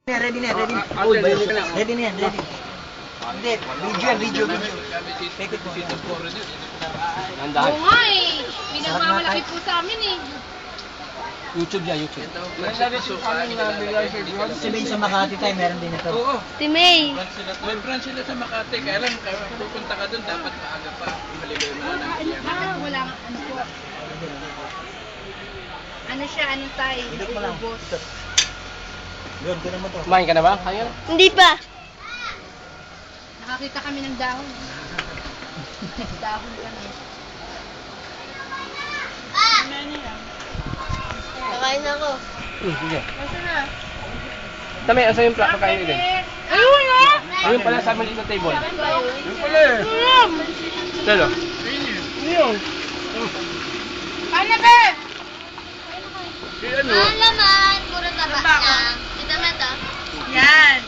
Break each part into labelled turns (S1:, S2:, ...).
S1: Ready na. Ready na yan, ready. Hindi, video. Take it mo.
S2: Oo nga eh. Pinagmamalaki po sa amin eh.
S3: YouTube niya, YouTube.
S1: Si May sa Makati tayo, meron din ito.
S4: Oo.
S2: Si May.
S4: May branch sila sa Makati. Kaya lang, pupunta ka doon, dapat maaga pa. Maliliw na yan.
S2: Bakit wala nga ano po? Ano siya, anong tayo?
S1: Hidot mo lang. Yun, kunin mo to.
S3: Kumain ka na ba? Kaya na.
S2: Hindi pa. Nakakita kami ng dahon. Dahon ka na. Nakain na ako.
S3: Sige.
S2: Masa na?
S3: Tami, asa yung plato kayo din?
S2: Ayun na!
S3: Ayun pala sa maliit na table.
S4: Yung pala eh.
S3: Lalo.
S4: Yun.
S2: Ano ba?
S4: Ano?
S2: Ang laman, puro taba niya. Kita mo ito? Yan.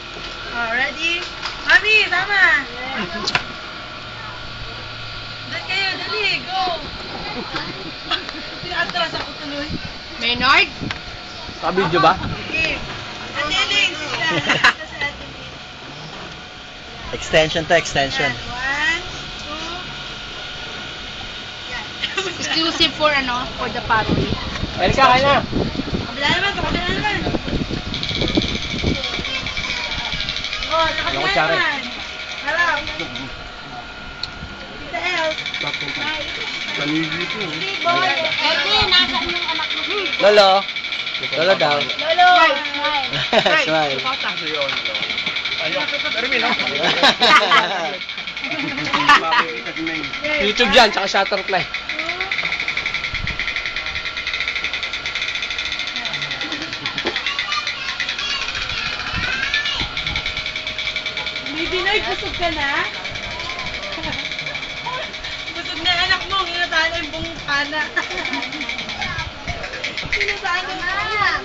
S2: Oh, ready? Mami, tama. Doon kayo, dali, go. Pinakatras ako tuloy. Maynard?
S3: Naka-video ba?
S2: Okay. Atiling sila.
S1: Extension to extension.
S2: One, two. Yan. Exclusive for ano? For the family.
S3: Pwede ka, kain na.
S2: Kabila naman, kabila naman. Oh, sa kabila
S3: kutsara.
S2: naman. Harap. Kita else.
S4: Kanigi po.
S2: Ate, nasaan yung anak mo?
S1: Lolo. Lolo daw.
S2: Lolo!
S1: Smile.
S4: Kasi yun. Ayun. Termin, ha?
S3: YouTube dyan, tsaka Shutterfly.
S2: Baby Noy, busog ka na? Busog na anak mo, hinataan yung buong pana. Hinataan yung buong